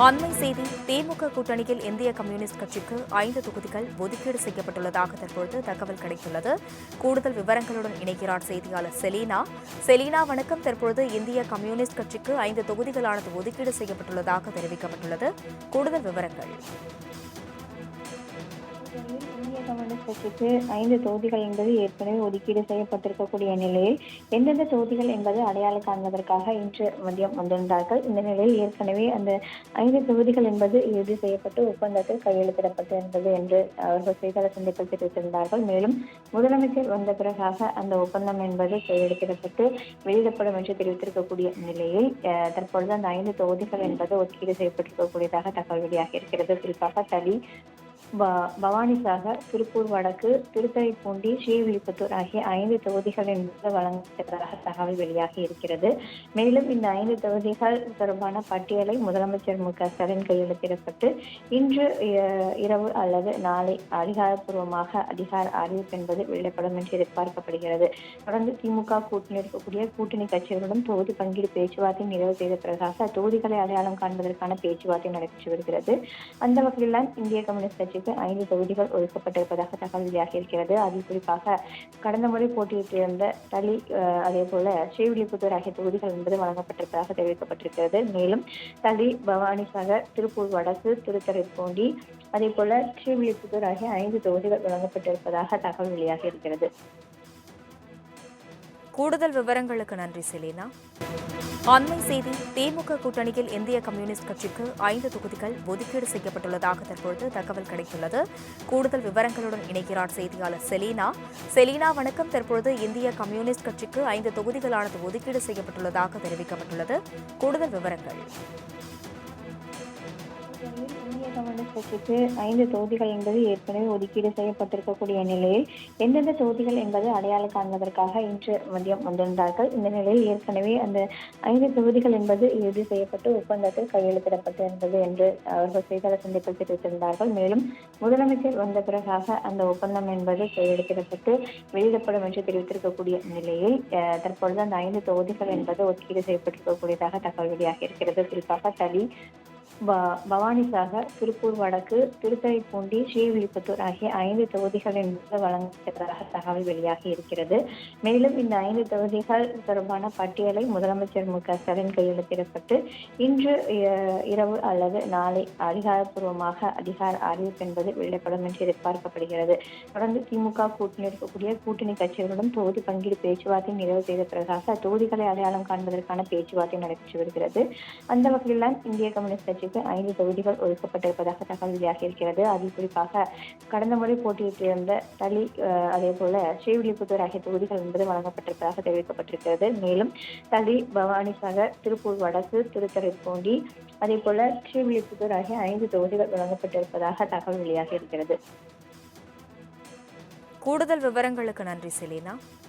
அண்மை செய்தி திமுக கூட்டணியில் இந்திய கம்யூனிஸ்ட் கட்சிக்கு 5 தொகுதிகள் ஒதுக்கீடு செய்யப்பட்டுள்ளதாக தற்பொழுது தகவல் கிடைத்துள்ளது. கூடுதல் விவரங்களுடன் இணைக்கிறார் செய்தியாளர் செலீனா. செலீனா, வணக்கம். தற்பொழுது இந்திய கம்யூனிஸ்ட் கட்சிக்கு 5 தொகுதிகளானது ஒதுக்கீடு செய்யப்பட்டுள்ளதாக தெரிவிக்கப்பட்டுள்ளது. கூடுதல் விவரங்கள். இந்திய கம்யூனிஸ்ட் கட்சிக்கு 5 தொகுதிகள் என்பது ஏற்கனவே ஒதுக்கீடு செய்யப்பட்டிருக்கக்கூடிய நிலையில் எந்தெந்த தொகுதிகள் என்பது அடையாளம் காண்பதற்காக இன்று மதியம் வந்திருந்தார்கள். இந்த நிலையில் ஏற்கனவே அந்த 5 தொகுதிகள் என்பது இறுதி செய்யப்பட்டு ஒப்பந்தத்தில் கையெழுத்திடப்பட்டிருந்தது என்று அவர்கள் செய்தியாளர் சந்திப்பில் தெரிவித்திருந்தார்கள். மேலும் முதலமைச்சர் வந்த பிறகாக அந்த ஒப்பந்தம் என்பது கையெழுத்திடப்பட்டு வெளியிடப்படும் என்று தெரிவித்திருக்கக்கூடிய நிலையில் தற்பொழுது அந்த 5 தொகுதிகள் என்பது ஒதுக்கீடு செய்யப்பட்டிருக்கக்கூடியதாக தகவல் வெளியாக இருக்கிறது. குறிப்பாக தளி, பவானிசாகர், திருப்பூர் வடக்கு, திருத்துறைப்பூண்டி, ஸ்ரீவில்லிபுத்தூர் ஆகிய 5 தொகுதிகள் என்பது வழங்கப்பட்டதாக தகவல் வெளியாகி இருக்கிறது. மேலும் இந்த 5 தொகுதிகள் தொடர்பான பட்டியலை முதலமைச்சர் மு.க.ஸ்டாலின் கையெழுத்திடப்பட்டு இன்று இரவு அல்லது நாளை அதிகாரப்பூர்வமாக அதிகார அறிவிப்பு என்பது வெளியிடப்படும் என்று எதிர்பார்க்கப்படுகிறது. தொடர்ந்து திமுக கூட்டணி இருக்கக்கூடிய கூட்டணி கட்சிகளுடன் தொகுதி பங்கீடு பேச்சுவார்த்தை நிறைவு செய்த பிறகாக தொகுதிகளை அடையாளம் காண்பதற்கான பேச்சுவார்த்தை நடைபெற்று வருகிறது. அந்த வகையில் தான் இந்திய கம்யூனிஸ்ட் கட்சிக்கு 5 தொகுதிகள் ஒதுக்கப்பட்டிருப்பதாக தகவல் வெளியாகி இருக்கிறது. அதில் குறிப்பாக கடந்த முறை போட்டியிட்டிருந்த தளி, அதே போல ஸ்ரீவில்லிபுத்தூர் ஆகிய தொகுதிகள் என்பது வழங்கப்பட்டிருப்பதாக தெரிவிக்கப்பட்டிருக்கிறது. மேலும் தளி, பவானிசாகர், திருப்பூர் வடக்கு, திருத்துறைப்பூண்டி, அதே போல ஸ்ரீவில்லிபுத்தூர் ஆகிய 5 தொகுதிகள் வழங்கப்பட்டிருப்பதாக தகவல் வெளியாகி இருக்கிறது. கூடுதல் விவரங்களுக்கு நன்றி செலீனா. அண்மை செய்தி திமுக கூட்டணியில் இந்திய கம்யூனிஸ்ட் கட்சிக்கு 5 தொகுதிகள் ஒதுக்கீடு செய்யப்பட்டுள்ளதாக தற்பொழுது தகவல் கிடைத்துள்ளது. கூடுதல் விவரங்களுடன் இணைக்கிறார் செய்தியாளர் செலீனா. செலீனா, வணக்கம். தற்பொழுது இந்திய கம்யூனிஸ்ட் கட்சிக்கு 5 தொகுதிகளானது ஒதுக்கீடு செய்யப்பட்டுள்ளதாக தெரிவிக்கப்பட்டுள்ளது. கூடுதல் விவரங்கள். இந்திய கம்யூனிஸ்ட் கட்சிக்கு 5 தொகுதிகள் என்பது ஏற்கனவே ஒதுக்கீடு செய்யப்பட்டிருக்கக்கூடிய நிலையில் எந்தெந்த தொகுதிகள் என்பது அடையாளம் காண்பதற்காக இன்று மதியம் வந்திருந்தார்கள். இந்த நிலையில் ஏற்கனவே அந்த 5 தொகுதிகள் என்பது இறுதி செய்யப்பட்டு ஒப்பந்தத்தில் கையெழுத்திடப்பட்டிருந்தது என்று அவர்கள் செய்தியாளர் சந்திப்பில் தெரிவித்திருந்தார்கள். மேலும் முதலமைச்சர் வந்த பிறகாக அந்த ஒப்பந்தம் என்பது கையெழுத்திடப்பட்டு வெளியிடப்படும் என்று தெரிவித்திருக்கக்கூடிய நிலையில் தற்பொழுது அந்த 5 தொகுதிகள் என்பது ஒதுக்கீடு செய்யப்பட்டிருக்கக்கூடியதாக தகவல் வெளியாக இருக்கிறது. குறிப்பாக தளி, பவானிசாகர், திருப்பூர் வடக்கு, திருத்துறைப்பூண்டி, ஸ்ரீவில்லிபுத்தூர் ஆகிய 5 தொகுதிகள் என்பது வழங்கப்பட்டதாக தகவல் வெளியாகி இருக்கிறது. மேலும் இந்த 5 தொகுதிகள் தொடர்பான பட்டியலை முதலமைச்சர் மு.க.ஸ்டாலின் கையெழுத்திடப்பட்டு இன்று இரவு அல்லது நாளை அதிகாரப்பூர்வமாக அதிகார அறிவிப்பு என்பது வெளியிடப்படும் என்று எதிர்பார்க்கப்படுகிறது. தொடர்ந்து திமுக கூட்டணி இருக்கக்கூடிய கூட்டணி கட்சிகளுடன் தொகுதி பங்கீடு பேச்சுவார்த்தை நிறைவு செய்த பிறகாக தொகுதிகளை அடையாளம் காண்பதற்கான பேச்சுவார்த்தை நடைபெற்று வருகிறது. அந்த வகையில் தான் இந்திய கம்யூனிஸ்ட் கட்சிக்கு 5 தொகுதிகள் ஒதுக்கப்பட்டிருப்பதாக தகவல் வெளியாகி இருக்கிறது. அதில் குறிப்பாக கடந்த முறை போட்டியிட்டிருந்த தளி, அதே போல ஸ்ரீவில்லிபுத்தூர் ஆகிய தொகுதிகள் என்பது வழங்கப்பட்டிருப்பதாக தெரிவிக்கப்பட்டிருக்கிறது. மேலும் தளி, பவானிசாகர், திருப்பூர் வடக்கு, திருத்துறைப்பூண்டி, அதே போல ஸ்ரீவில்லிபுத்தூர் ஆகிய 5 தொகுதிகள் வழங்கப்பட்டிருப்பதாக தகவல் வெளியாகி இருக்கிறது. கூடுதல் விவரங்களுக்கு நன்றி செலீனா.